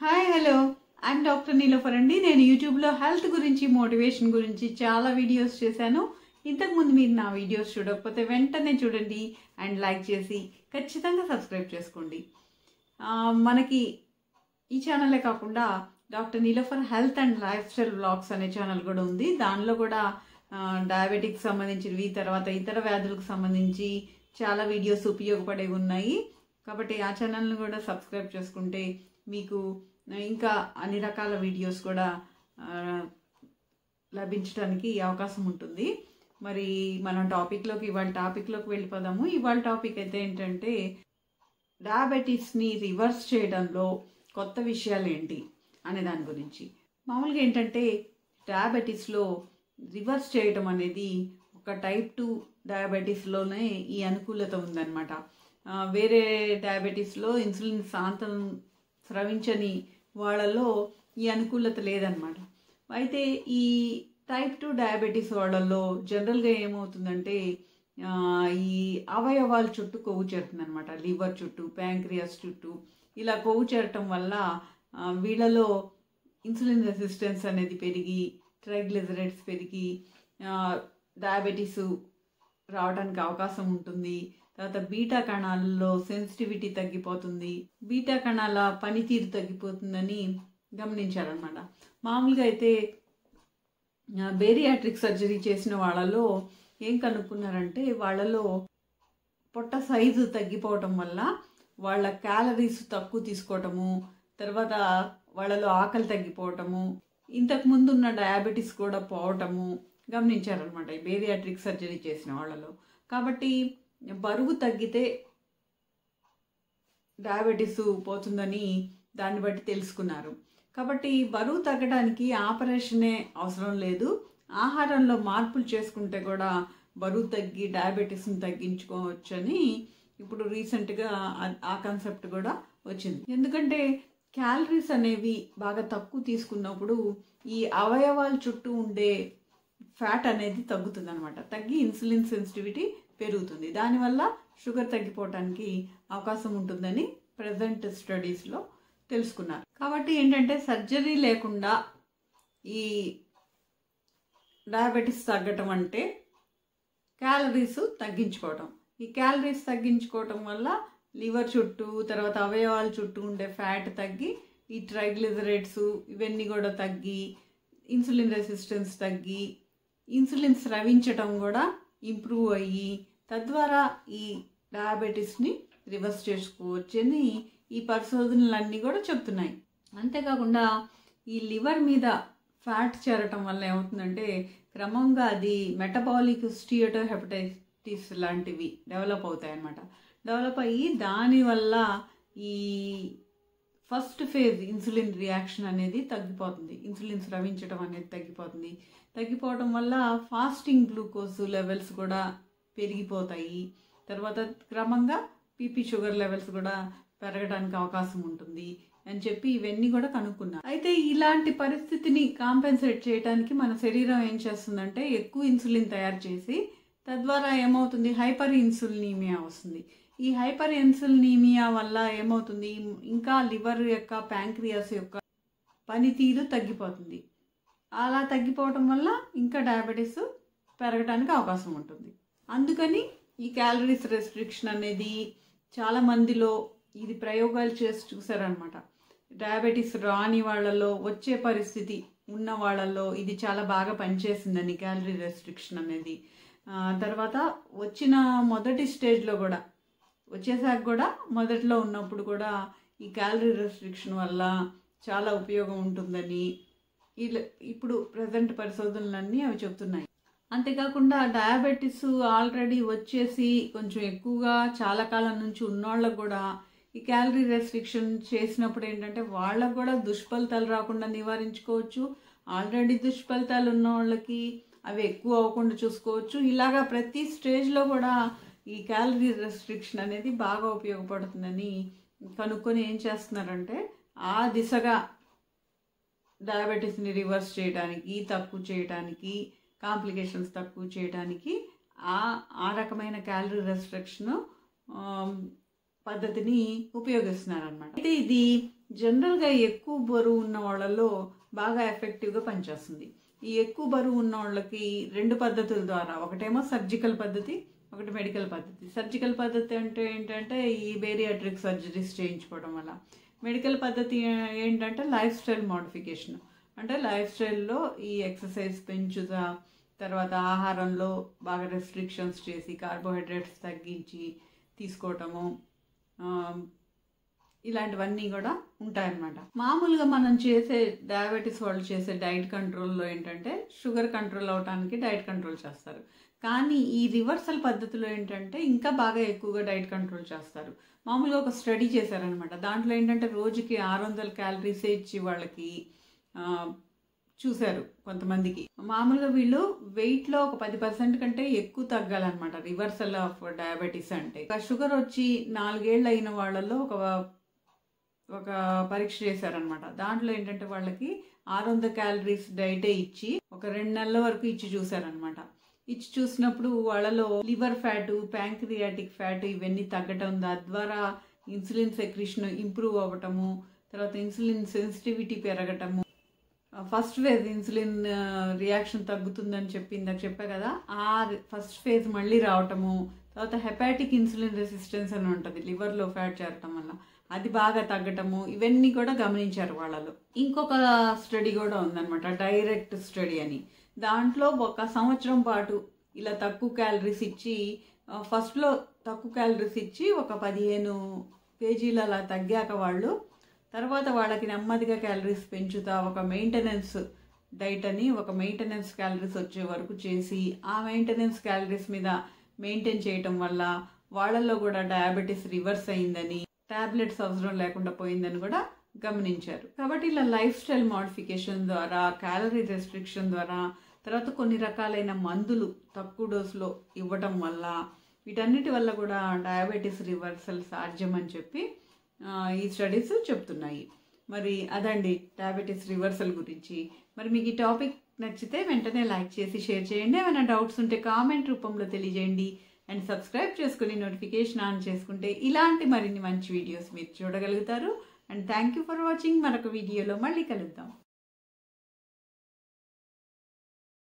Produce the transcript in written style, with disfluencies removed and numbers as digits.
Hi hello I'm doctor Niloufer అండి. నేను యూట్యూబ్లో హెల్త్ గురించి మోటివేషన్ గురించి చాలా వీడియోస్ చేశాను. ఇంతకుముందు మీరు నా వీడియోస్ చూడకపోతే వెంటనే చూడండి అండ్ లైక్ చేసి ఖచ్చితంగా సబ్స్క్రైబ్ చేసుకోండి. మనకి ఈ ఛానలే కాకుండా doctor Niloufer health and life style vlogs అనే ఛానల్ కూడా ఉంది. దానిలో కూడా డయాబెటిక్స్ సంబంధించినవి, తర్వాత ఇతర వ్యాధులకు సంబంధించి చాలా వీడియోస్ ఉపయోగపడేవి ఉన్నాయి. కాబట్టి ఆ ఛానల్ని కూడా సబ్స్క్రైబ్ చేసుకుంటే మీకు ఇంకా అన్ని రకాల వీడియోస్ కూడా లభించడానికి అవకాశం ఉంటుంది. మరి మనం ఇవాళ టాపిక్లోకి వెళ్ళిపోదాము. ఇవాళ టాపిక్ అయితే ఏంటంటే డయాబెటీస్ని రివర్స్ చేయడంలో కొత్త విషయాలు ఏంటి అనే దాని గురించి. మామూలుగా ఏంటంటే డయాబెటీస్లో రివర్స్ చేయడం అనేది ఒక టైప్ 2 డయాబెటీస్లోనే ఈ అనుకూలత ఉందన్నమాట. వేరే డయాబెటీస్లో ఇన్సులిన్ శాంతం స్రవించని వాళ్ళలో ఈ అనుకూలత లేదనమాట. అయితే ఈ టైప్ 2 డయాబెటీస్ వాళ్ళల్లో జనరల్గా ఏమవుతుందంటే ఈ అవయవాల చుట్టూ కొవ్వు చేరుతుంది అనమాట. లివర్ చుట్టూ, ప్యాంక్రియాస్ చుట్టూ ఇలా కొవ్వు చేరటం వల్ల వీళ్ళలో ఇన్సులిన్ రెసిస్టెన్స్ అనేది పెరిగి, ట్రైగ్లిజరైడ్స్ పెరిగి డయాబెటీస్ రావడానికి అవకాశం ఉంటుంది. తర్వాత బీటా కణాలలో సెన్సిటివిటీ తగ్గిపోతుంది, బీటా కణాల పనితీరు తగ్గిపోతుందని గమనించారనమాట. మామూలుగా అయితే బేరియాట్రిక్ సర్జరీ చేసిన వాళ్ళలో ఏం కనుక్కున్నారంటే వాళ్ళలో పొట్ట సైజు తగ్గిపోవటం వల్ల వాళ్ళ క్యాలరీస్ తక్కువ తీసుకోవటము, తర్వాత వాళ్ళలో ఆకలి తగ్గిపోవటము, ఇంతకుముందు ఉన్న డయాబెటీస్ కూడా పోవటము గమనించారనమాట ఈ బేరియాట్రిక్ సర్జరీ చేసిన వాళ్ళలో. కాబట్టి బరువు తగ్గితే డయాబెటీస్ పోతుందని దాన్ని బట్టి తెలుసుకున్నారు. కాబట్టి బరువు తగ్గడానికి ఆపరేషనే అవసరం లేదు, ఆహారంలో మార్పులు చేసుకుంటే కూడా బరువు తగ్గి డయాబెటీస్ని తగ్గించుకోవచ్చని ఇప్పుడు రీసెంట్గా ఆ కాన్సెప్ట్ కూడా వచ్చింది. ఎందుకంటే క్యాలరీస్ అనేవి బాగా తక్కువ తీసుకున్నప్పుడు ఈ అవయవాల చుట్టూ ఉండే ఫ్యాట్ అనేది తగ్గుతుంది అనమాట. తగ్గి ఇన్సులిన్ సెన్సిటివిటీ పెరుగుతుంది. దానివల్ల షుగర్ తగ్గిపోవటానికి అవకాశం ఉంటుందని ప్రజెంట్ స్టడీస్లో తెలుసుకున్నారు. కాబట్టి ఏంటంటే సర్జరీ లేకుండా ఈ డయాబెటీస్ తగ్గటం అంటే క్యాలరీస్ తగ్గించుకోవటం. ఈ క్యాలరీస్ తగ్గించుకోవటం వల్ల లివర్ చుట్టూ, తర్వాత అవయవాల చుట్టూ ఉండే ఫ్యాట్ తగ్గి, ఈ ట్రైగ్లిజరైడ్స్ ఇవన్నీ కూడా తగ్గి, ఇన్సులిన్ రెసిస్టెన్స్ తగ్గి, ఇన్సులిన్ స్రవించటం కూడా ఇంప్రూవ్ అయ్యి తద్వారా ఈ డయాబెటీస్ని రివర్స్ చేసుకోవచ్చని ఈ పరిశోధనలన్నీ కూడా చెప్తున్నాయి. అంతేకాకుండా ఈ లివర్ మీద ఫ్యాట్ చేరటం వల్ల ఏమవుతుందంటే క్రమంగా అది మెటబాలిక్ స్టియోటోహెపటైటిస్ లాంటివి డెవలప్ అవుతాయి అన్నమాట. డెవలప్ అయ్యి దానివల్ల ఈ ఫస్ట్ ఫేజ్ ఇన్సులిన్ రియాక్షన్ అనేది తగ్గిపోతుంది, ఇన్సులిన్ స్రవించడం అనేది తగ్గిపోతుంది. తగ్గిపోవడం వల్ల ఫాస్టింగ్ గ్లూకోజ్ లెవెల్స్ కూడా పెరిగిపోతాయి. తర్వాత క్రమంగా పీపీ షుగర్ లెవెల్స్ కూడా పెరగడానికి అవకాశం ఉంటుంది అని చెప్పి ఇవన్నీ కూడా కనుక్కున్నారు. అయితే ఇలాంటి పరిస్థితిని కాంపెన్సేట్ చేయడానికి మన శరీరం ఏం చేస్తుందంటే ఎక్కువ ఇన్సులిన్ తయారు చేసి తద్వారా ఏమవుతుంది, హైపర్ ఇన్సులినీమియా వస్తుంది. ఈ హైపర్ ఇన్సులినీమియా వల్ల ఏమవుతుంది, ఇంకా లివర్ యొక్క, ప్యాంక్రియాస్ యొక్క పనితీరు తగ్గిపోతుంది. అలా తగ్గిపోవటం వల్ల ఇంకా డయాబెటీస్ పెరగడానికి అవకాశం ఉంటుంది. అందుకని ఈ క్యాలరీస్ రెస్ట్రిక్షన్ అనేది చాలా మందిలో ఇది ప్రయోగాలు చేసి చూసారనమాట. డయాబెటీస్ రాని వాళ్ళలో, వచ్చే పరిస్థితి ఉన్న వాళ్ళలో ఇది చాలా బాగా పనిచేసిందని క్యాలరీ రెస్ట్రిక్షన్ అనేది. తర్వాత వచ్చిన మొదటి స్టేజ్లో కూడా, వచ్చేసాక కూడా, మొదట్లో ఉన్నప్పుడు కూడా ఈ క్యాలరీ రెస్ట్రిక్షన్ వల్ల చాలా ఉపయోగం ఉంటుందని ఇప్పుడు ప్రజెంట్ పరిశోధనలన్నీ అవి చెప్తున్నాయి. అంతేకాకుండా డయాబెటీస్ ఆల్రెడీ వచ్చేసి కొంచెం ఎక్కువగా చాలా కాలం నుంచి ఉన్నోళ్ళకు కూడా ఈ క్యాలరీ రెస్ట్రిక్షన్ చేసినప్పుడు ఏంటంటే వాళ్ళకు కూడా దుష్ఫలితాలు రాకుండా నివారించుకోవచ్చు. ఆల్రెడీ దుష్ఫలితాలు ఉన్న వాళ్ళకి అవి ఎక్కువ అవ్వకుండా చూసుకోవచ్చు. ఇలాగా ప్రతి స్టేజ్లో కూడా ఈ క్యాలరీ రెస్ట్రిక్షన్ అనేది బాగా ఉపయోగపడుతుందని కనుక్కొని ఏం చేస్తున్నారంటే ఆ దిశగా డయాబెటీస్ని రివర్స్ చేయడానికి, తక్కువ చేయడానికి, కాంప్లికేషన్స్ తక్కువ చేయడానికి ఆ రకమైన క్యాలరీ రెస్ట్రిక్షన్ పద్ధతిని ఉపయోగిస్తున్నారు అనమాట. అయితే ఇది జనరల్గా ఎక్కువ బరువు ఉన్న వాళ్ళలో బాగా ఎఫెక్టివ్గా పనిచేస్తుంది. ఈ ఎక్కువ బరువు ఉన్న వాళ్ళకి 2 పద్ధతుల ద్వారా, ఒకటేమో సర్జికల్ పద్ధతి, ఒకటి మెడికల్ పద్ధతి. సర్జికల్ పద్ధతి అంటే ఏంటంటే ఈ బేరియాట్రిక్ సర్జరీస్ చేయించుకోవడం వల్ల. మెడికల్ పద్ధతి ఏంటంటే లైఫ్ స్టైల్ మోడిఫికేషన్, అంటే లైఫ్ స్టైల్లో ఈ ఎక్సర్సైజ్ పెంచుతా, తర్వాత ఆహారంలో బాగా రెస్ట్రిక్షన్స్ చేసి కార్బోహైడ్రేట్స్ తగ్గించి తీసుకోవటము, ఇలాంటివన్నీ కూడా ఉంటాయన్నమాట. మామూలుగా మనం చేసే డయాబెటీస్ వాళ్ళు చేసే డైట్ కంట్రోల్లో ఏంటంటే షుగర్ కంట్రోల్ అవడానికి డైట్ కంట్రోల్ చేస్తారు. కానీ ఈ రివర్సల్ పద్ధతిలో ఏంటంటే ఇంకా బాగా ఎక్కువగా డైట్ కంట్రోల్ చేస్తారు. మామూలుగా ఒక స్టడీ చేశారనమాట. దాంట్లో ఏంటంటే రోజుకి 600 క్యాలరీసే ఇచ్చి వాళ్ళకి చూశారు కొంతమందికి. మామూలుగా వీళ్ళు వెయిట్లో ఒక 10% కంటే ఎక్కువ తగ్గాలన్నమాట రివర్సల్ ఆఫ్ డయాబెటీస్ అంటే. షుగర్ వచ్చి 4 ఏళ్ళు అయిన వాళ్ళల్లో ఒక పరీక్ష చేశారనమాట. దాంట్లో ఏంటంటే వాళ్ళకి 600 క్యాలరీస్ డైటే ఇచ్చి ఒక 2 నెలల వరకు ఇచ్చి చూశారనమాట. ఇచ్చి చూసినప్పుడు వాళ్ళలో లివర్ ఫ్యాటు, ప్యాంక్రియాటిక్ ఫ్యాటు ఇవన్నీ తగ్గటం, తద్వారా ఇన్సులిన్ సెక్రీషన్ ఇంప్రూవ్ అవ్వటము, తర్వాత ఇన్సులిన్ సెన్సిటివిటీ పెరగటము, ఫస్ట్ ఫేజ్ ఇన్సులిన్ రియాక్షన్ తగ్గుతుందని ఇందాక చెప్పా కదా, ఆ ఫస్ట్ ఫేజ్ మళ్ళీ రావటము, తర్వాత హెపాటిక్ ఇన్సులిన్ రెసిస్టెన్స్ అని ఉంటుంది లివర్లో ఫ్యాట్ చేరటం వల్ల, అది బాగా తగ్గటము, ఇవన్నీ కూడా గమనించారు వాళ్ళలో. ఇంకొక స్టడీ కూడా ఉందన్నమాట, డైరెక్ట్ స్టడీ అని. దాంట్లో 1 సంవత్సరం పాటు ఇలా తక్కువ క్యాలరీస్ ఇచ్చి, ఫస్ట్లో తక్కువ క్యాలరీస్ ఇచ్చి ఒక 15 కేజీలు అలా తగ్గాక వాళ్ళు తర్వాత వాళ్ళకి నెమ్మదిగా క్యాలరీస్ పెంచుతా ఒక మెయింటెనెన్స్ డైట్ అని, ఒక మెయింటెనెన్స్ క్యాలరీస్ వచ్చే వరకు చేసి, ఆ మెయింటెనెన్స్ క్యాలరీస్ మీద మెయింటైన్ చేయటం వల్ల వాళ్ళల్లో కూడా డయాబెటీస్ రివర్స్ అయిందని, టాబ్లెట్స్ అవసరం లేకుండా పోయిందని కూడా గమనించారు. కాబట్టి ఇలా లైఫ్ స్టైల్ మోడిఫికేషన్ ద్వారా, క్యాలరీ రెస్ట్రిక్షన్ ద్వారా, తర్వాత కొన్ని రకాలైన మందులు తక్కువ డోసులో ఇవ్వటం వల్ల, వీటన్నిటి వల్ల కూడా డయాబెటీస్ రివర్సల్ సాధ్యం అని చెప్పి ఈ స్టడీస్ చెప్తున్నాయి. మరి అదండి డయాబెటీస్ రివర్సల్ గురించి. మరి మీకు ఈ టాపిక్ నచ్చితే వెంటనే లైక్ చేసి షేర్ చేయండి. ఏమైనా డౌట్స్ ఉంటే కామెంట్ రూపంలో తెలియజేయండి. అండ్ సబ్స్క్రైబ్ చేసుకుని నోటిఫికేషన్ ఆన్ చేసుకుంటే ఇలాంటి మరిన్ని మంచి వీడియోస్ మీరు చూడగలుగుతారు. And thank you for watching. మరొక వీడియోలో మళ్ళీ కలుద్దాం.